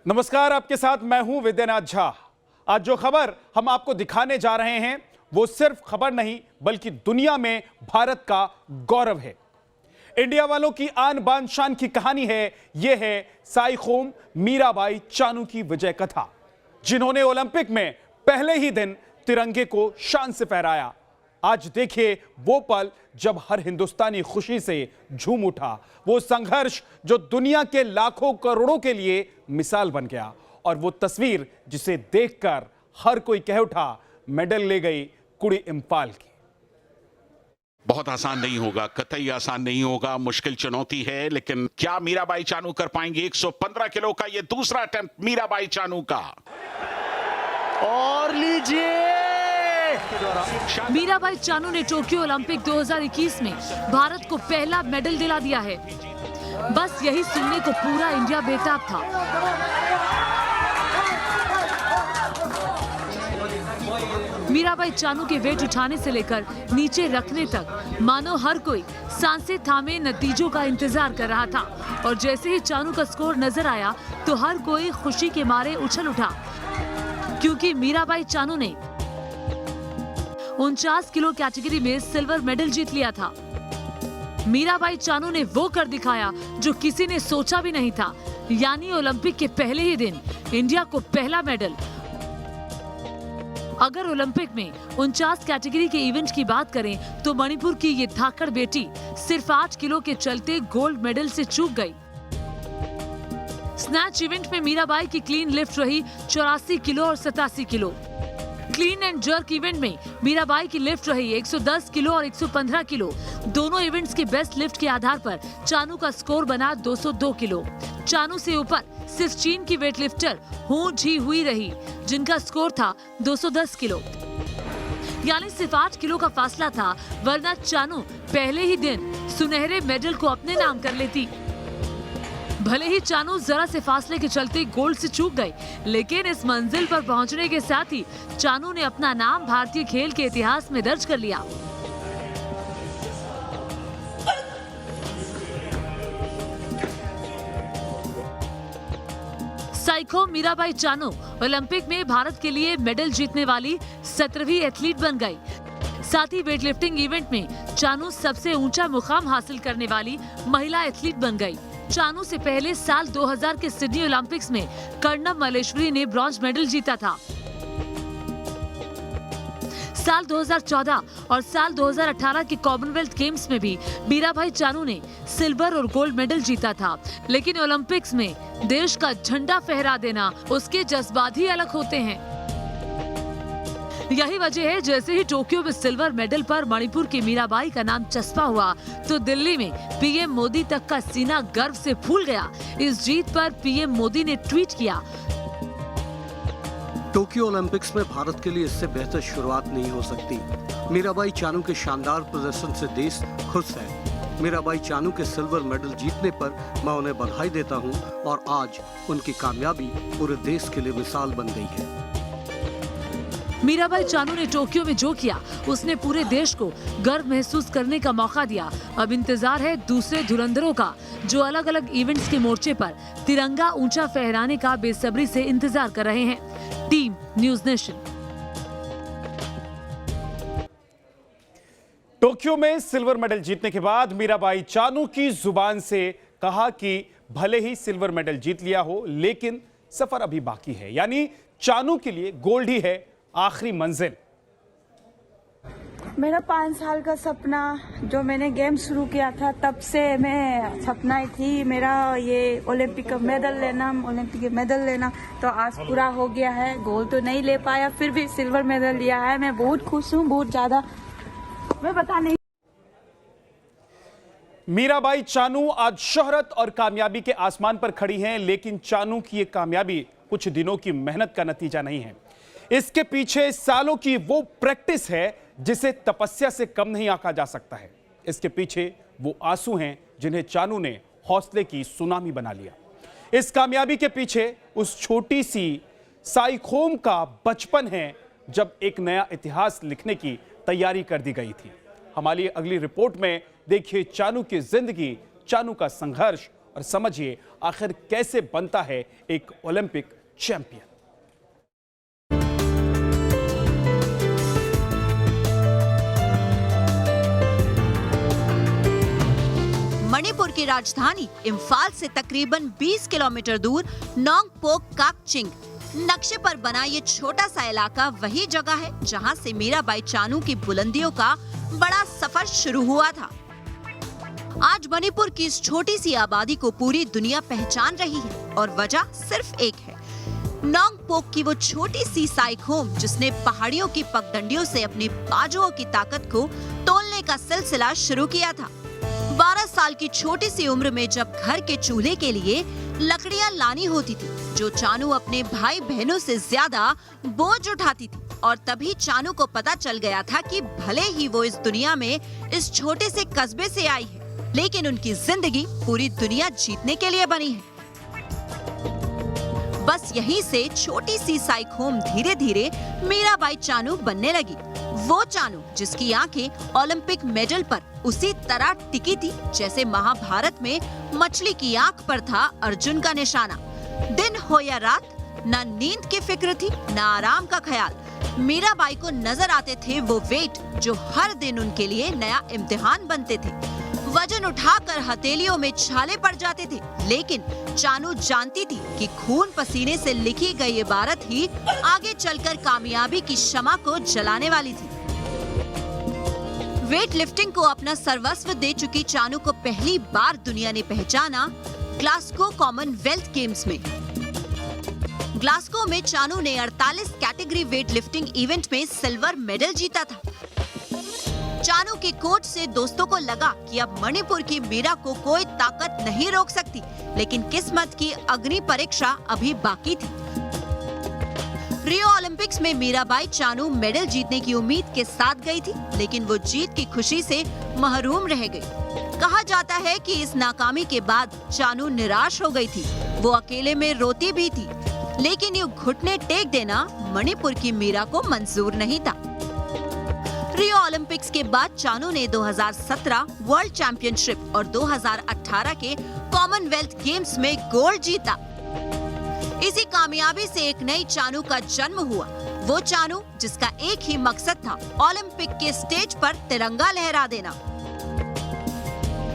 नमस्कार, आपके साथ मैं हूं विद्यानाथ झा। आज जो खबर हम आपको दिखाने जा रहे हैं वो सिर्फ खबर नहीं बल्कि दुनिया में भारत का गौरव है। इंडिया वालों की आन बान शान की कहानी है। यह है साईखोम मीराबाई चानू की विजय कथा, जिन्होंने ओलंपिक में पहले ही दिन तिरंगे को शान से फहराया। आज देखिए वो पल जब हर हिंदुस्तानी खुशी से झूम उठा, वो संघर्ष जो दुनिया के लाखों करोड़ों के लिए मिसाल बन गया, और वो तस्वीर जिसे देखकर हर कोई कह उठा मेडल ले गई कुड़ी इंफाल की। बहुत आसान नहीं होगा, कतई आसान नहीं होगा, मुश्किल चुनौती है, लेकिन क्या मीराबाई चानू कर पाएंगे? 115 किलो का ये दूसरा अटेम्प्ट मीराबाई चानू का। और लीजिए, मीराबाई चानू ने टोक्यो ओलंपिक 2021 में भारत को पहला मेडल दिला दिया है। बस यही सुनने को पूरा इंडिया बेताब था। मीराबाई चानू के वेट उठाने से लेकर नीचे रखने तक मानो हर कोई सांसें थामे नतीजों का इंतजार कर रहा था, और जैसे ही चानू का स्कोर नजर आया तो हर कोई खुशी के मारे उछल उठा, क्योंकि मीराबाई चानू ने 49 किलो कैटेगरी में सिल्वर मेडल जीत लिया था। मीराबाई चानू ने वो कर दिखाया जो किसी ने सोचा भी नहीं था, यानी ओलंपिक के पहले ही दिन इंडिया को पहला मेडल। अगर ओलंपिक में 49 कैटेगरी के इवेंट की बात करें तो मणिपुर की ये धाकड़ बेटी सिर्फ 8 किलो के चलते गोल्ड मेडल से चूक गई। स्नैच इवेंट में मीराबाई की क्लीन लिफ्ट रही 84 किलो और 87 kilo. Clean and jerk event में मीराबाई की लिफ्ट रही 110 किलो और 115 किलो। दोनों इवेंट्स के बेस्ट लिफ्ट के आधार पर चानू का स्कोर बना 202 किलो। चानू से ऊपर सिर्फ चीन की वेट लिफ्टर हू जी हुई रही, जिनका स्कोर था 210 किलो। यानी सिर्फ 8 किलो का फासला था, वरना चानू पहले ही दिन सुनहरे मेडल को अपने नाम कर लेती। भले ही चानू जरा से फासले के चलते गोल्ड से चूक गई, लेकिन इस मंजिल पर पहुंचने के साथ ही चानू ने अपना नाम भारतीय खेल के इतिहास में दर्ज कर लिया। साईखोम मीराबाई चानू ओलंपिक में भारत के लिए मेडल जीतने वाली 17वीं एथलीट बन गई। साथ ही वेटलिफ्टिंग इवेंट में चानू सबसे ऊंचा मुकाम हासिल करने वाली महिला एथलीट बन गई। चानू से पहले साल 2000 के सिडनी ओलंपिक्स में कर्णम मल्लेश्वरी ने ब्रॉन्ज मेडल जीता था। साल 2014 और साल 2018 के कॉमनवेल्थ गेम्स में भी मीराबाई चानू ने सिल्वर और गोल्ड मेडल जीता था, लेकिन ओलंपिक्स में देश का झंडा फहरा देना, उसके जज्बात ही अलग होते हैं। यही वजह है जैसे ही टोक्यो में सिल्वर मेडल पर मणिपुर की मीराबाई का नाम चस्पा हुआ तो दिल्ली में पीएम मोदी तक का सीना गर्व से फूल गया। इस जीत पर पीएम मोदी ने ट्वीट किया, टोक्यो ओलंपिक्स में भारत के लिए इससे बेहतर शुरुआत नहीं हो सकती। मीराबाई चानू के शानदार प्रदर्शन से देश खुश है। मीराबाई चानू के सिल्वर मेडल जीतने पर मैं उन्हें बधाई देता हूं, और आज उनकी कामयाबी पूरे देश के लिए मिसाल बन गई है। मीराबाई चानू ने टोक्यो में जो किया उसने पूरे देश को गर्व महसूस करने का मौका दिया। अब इंतजार है दूसरे धुरंधरों का, जो अलग अलग इवेंट्स के मोर्चे पर तिरंगा ऊंचा फहराने का बेसब्री से इंतजार कर रहे हैं। Team news nation. टोक्यो में सिल्वर मेडल जीतने के बाद मीराबाई चानू की जुबान से कहा कि भले ही सिल्वर मेडल जीत लिया हो, लेकिन सफर अभी बाकी है। यानी चानू के लिए गोल्ड ही है आखिरी मंजिल। मेरा 5 साल का सपना, जो मैंने गेम शुरू किया था तब से मैं सपना ही थी मेरा ये ओलंपिक का मेडल लेना, ओलंपिक मेडल लेना, तो आज पूरा हो गया है। गोल्ड तो नहीं ले पाया, फिर भी सिल्वर मेडल लिया है। मैं बहुत खुश हूँ, बहुत ज्यादा, मैं बता नहीं। मीराबाई चानू आज शोहरत और कामयाबी के आसमान पर खड़ी हैं, लेकिन चानू की ये कामयाबी कुछ दिनों की मेहनत का नतीजा नहीं है। इसके पीछे सालों की वो प्रैक्टिस है जिसे तपस्या से कम नहीं आंका जा सकता है। इसके पीछे वो आंसू हैं जिन्हें चानू ने हौसले की सुनामी बना लिया। इस कामयाबी के पीछे उस छोटी सी साईखोम का बचपन है जब एक नया इतिहास लिखने की तैयारी कर दी गई थी। हमारी अगली रिपोर्ट में देखिए चानू की जिंदगी, चानू का संघर्ष और समझिए आखिर कैसे बनता है एक ओलंपिक चैंपियन। मणिपुर की राजधानी इम्फाल से तकरीबन 20 किलोमीटर दूर नोंगपोक काकचिंग नक्शे पर बना ये छोटा सा इलाका वही जगह है जहां से मीराबाई चानू की बुलंदियों का बड़ा सफर शुरू हुआ था। आज मणिपुर की इस छोटी सी आबादी को पूरी दुनिया पहचान रही है और वजह सिर्फ एक है, नोंगपोक की वो छोटी सी साइखोम जिसने पहाड़ियों की पगडंडियों से अपनी बाजुओं की ताकत को तोलने का सिलसिला शुरू किया था। 12 साल की छोटी सी उम्र में जब घर के चूल्हे के लिए लकड़ियां लानी होती थी, जो चानू अपने भाई बहनों से ज्यादा बोझ उठाती थी, और तभी चानू को पता चल गया था कि भले ही वो इस दुनिया में इस छोटे से कस्बे से आई है, लेकिन उनकी जिंदगी पूरी दुनिया जीतने के लिए बनी है। बस यहीं से छोटी सी साइखोम धीरे धीरे मीराबाई चानू बनने लगी, वो चानू जिसकी आंखें ओलंपिक मेडल पर उसी तरह टिकी थी जैसे महाभारत में मछली की आंख पर था अर्जुन का निशाना। दिन हो या रात, न नींद की फिक्र थी न आराम का ख्याल। मीराबाई को नजर आते थे वो वेट जो हर दिन उनके लिए नया इम्तिहान बनते थे। वजन उठाकर हथेलियों में छाले पड़ जाते थे, लेकिन चानू जानती थी कि खून पसीने से लिखी गई इबारत ही आगे चलकर कामयाबी की शमा को जलाने वाली थी। वेट लिफ्टिंग को अपना सर्वस्व दे चुकी चानू को पहली बार दुनिया ने पहचाना ग्लासगो कॉमनवेल्थ गेम्स में। ग्लासगो में चानू ने 48 कैटेगरी वेट लिफ्टिंग इवेंट में सिल्वर मेडल जीता था। चानू के कोच से दोस्तों को लगा कि अब मणिपुर की मीरा को कोई ताकत नहीं रोक सकती, लेकिन किस्मत की अग्नि परीक्षा अभी बाकी थी। रियो ओलंपिक्स में मीराबाई चानू मेडल जीतने की उम्मीद के साथ गई थी, लेकिन वो जीत की खुशी से महरूम रह गई। कहा जाता है कि इस नाकामी के बाद चानू निराश हो गई थी, वो अकेले में रोती भी थी, लेकिन ये घुटने टेक देना मणिपुर की मीरा को मंजूर नहीं था। रियो ओलंपिक्स के बाद चानू ने 2017 वर्ल्ड चैंपियनशिप और 2018 के कॉमनवेल्थ गेम्स में गोल्ड जीता। इसी कामयाबी से एक नई चानू का जन्म हुआ, वो चानू जिसका एक ही मकसद था, ओलंपिक के स्टेज पर तिरंगा लहरा देना।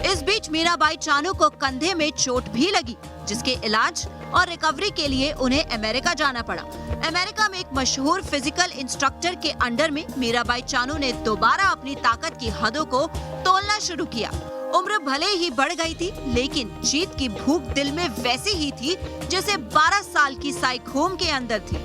इस बीच मीराबाई चानू को कंधे में चोट भी लगी, जिसके इलाज और रिकवरी के लिए उन्हें अमेरिका जाना पड़ा। अमेरिका में एक मशहूर फिजिकल इंस्ट्रक्टर के अंडर में मीराबाई चानू ने दोबारा अपनी ताकत की हदों को तोलना शुरू किया। उम्र भले ही बढ़ गई थी, लेकिन जीत की भूख दिल में वैसी ही थी जैसे 12 साल की साइखोम के अंदर थी।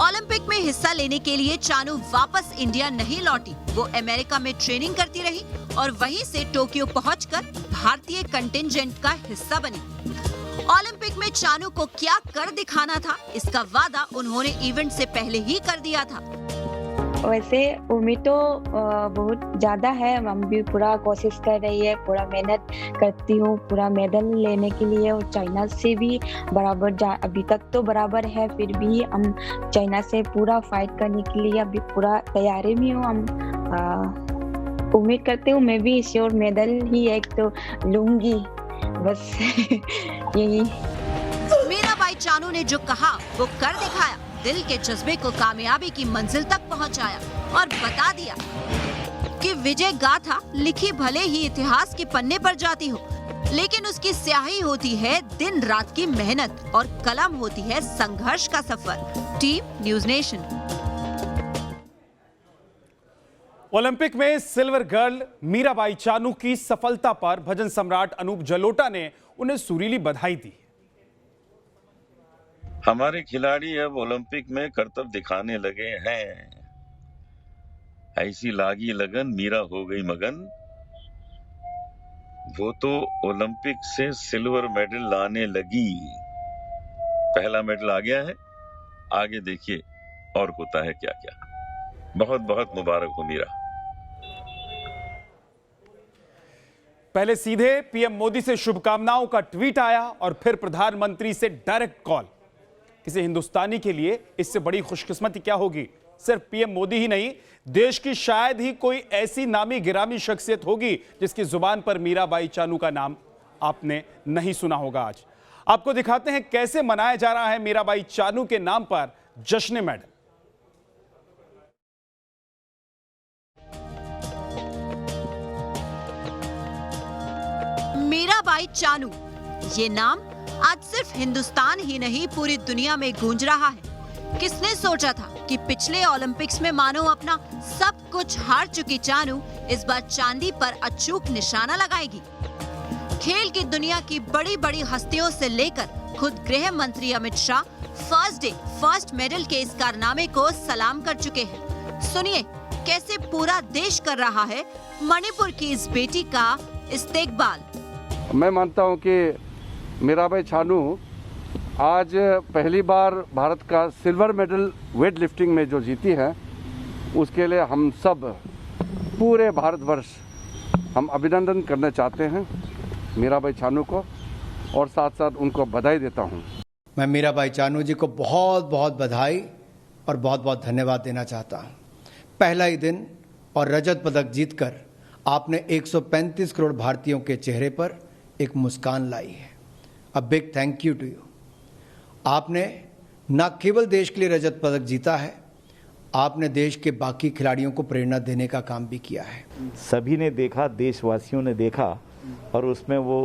ओलंपिक में हिस्सा लेने के लिए चानू वापस इंडिया नहीं लौटी, वो अमेरिका में ट्रेनिंग करती रही और वहीं से टोक्यो पहुंचकर भारतीय कंटिंजेंट का हिस्सा बनी। ओलंपिक में चानू को क्या कर दिखाना था, इसका वादा उन्होंने इवेंट से पहले ही कर दिया था। वैसे उम्मीद तो बहुत ज़्यादा है, हम भी पूरा कोशिश कर रही है, पूरा मेहनत करती हूँ पूरा मेडल लेने के लिए, और चाइना से भी बराबर अभी तक तो बराबर है, फिर भी हम चाइना से पूरा फाइट करने के लिए अभी पूरा तैयारी में हूँ। हम उम्मीद करती हूँ मैं भी श्योर मेडल ही एक तो लूंगी, बस यही। मीराबाई चानू ने जो कहा वो कर दिखाया, दिल के जज्बे को कामयाबी की मंजिल तक पहुंचाया और बता दिया कि विजय गाथा लिखी भले ही इतिहास के पन्ने पर जाती हो, लेकिन उसकी स्याही होती है दिन रात की मेहनत और कलम होती है संघर्ष का सफर। Team news nation. ओलंपिक में सिल्वर गर्ल मीराबाई चानू की सफलता पर भजन सम्राट अनूप जलोटा ने उन्हें सुरीली बधाई दी। हमारे खिलाड़ी अब ओलंपिक में करतब दिखाने लगे हैं। ऐसी लागी लगन मीरा हो गई मगन, वो तो ओलंपिक से सिल्वर मेडल लाने लगी। पहला मेडल आ गया है, आगे देखिए और होता है क्या क्या। बहुत बहुत मुबारक हो मीरा। पहले सीधे पीएम मोदी से शुभकामनाओं का ट्वीट आया और फिर प्रधानमंत्री से डायरेक्ट कॉल। किसी हिंदुस्तानी के लिए इससे बड़ी खुशकिस्मती क्या होगी। सिर्फ पीएम मोदी ही नहीं, देश की शायद ही कोई ऐसी नामी गिरामी शख्सियत होगी जिसकी जुबान पर मीराबाई चानू का नाम आपने नहीं सुना होगा। आज आपको दिखाते हैं कैसे मनाया जा रहा है मीराबाई चानू के नाम पर जश्न मेडल। मीराबाई चानू, ये नाम आज सिर्फ हिंदुस्तान ही नहीं पूरी दुनिया में गूंज रहा है। किसने सोचा था कि पिछले ओलंपिक्स में मानो अपना सब कुछ हार चुकी चानू इस बार चांदी पर अचूक निशाना लगाएगी। खेल की दुनिया की बड़ी बड़ी हस्तियों से लेकर खुद गृह मंत्री Amit Shah first day first medal के इस कारनामे को सलाम कर चुके हैं। सुनिए कैसे पूरा देश कर रहा है मणिपुर की इस बेटी का इस्तेकबाल। मैं मानता हूं कि मीराबाई चानू आज पहली बार भारत का सिल्वर मेडल वेट लिफ्टिंग में जो जीती है, उसके लिए हम सब पूरे भारतवर्ष हम अभिनंदन करना चाहते हैं मीराबाई चानू को, और साथ साथ उनको बधाई देता हूं। मैं मीराबाई चानू जी को बहुत बहुत बधाई और बहुत बहुत धन्यवाद देना चाहता हूं। पहला ही दिन और रजत पदक जीतकर आपने 135 करोड़ भारतीयों के चेहरे पर एक मुस्कान लाई है। A big thank you to you. आपने न केवल देश के लिए रजत पदक जीता है, आपने देश के बाकी खिलाड़ियों को प्रेरणा देने का काम भी किया है। सभी ने देखा, देशवासियों ने देखा, और उसमें वो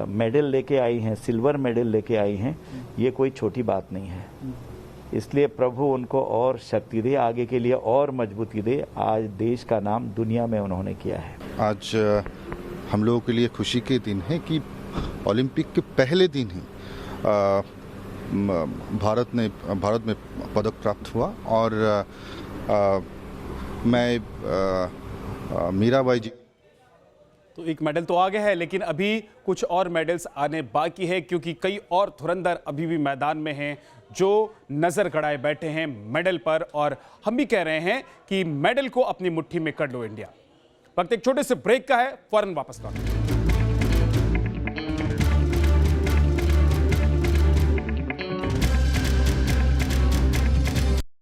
मेडल लेके आई हैं, सिल्वर मेडल लेके आई हैं। ये कोई छोटी बात नहीं है। इसलिए प्रभु उनको और शक्ति दे, आगे के लिए और मजबूती दे। आज देश का नाम दुनिया में उन्होंने किया है। आज हम लोगों के लिए खुशी के दिन है कि ओलंपिक के पहले दिन ही भारत में पदक प्राप्त हुआ, और मैं मीराबाई जी। तो एक मेडल तो आ गया है, लेकिन अभी कुछ और मेडल्स आने बाकी है, क्योंकि कई और धुरंधर अभी भी मैदान में हैं जो नजर गड़ाए बैठे हैं मेडल पर। और हम भी कह रहे हैं कि मेडल को अपनी मुट्ठी में कर लो इंडिया। वक्त एक छोटे से ब्रेक का है, फौरन वापस लौटेंगे।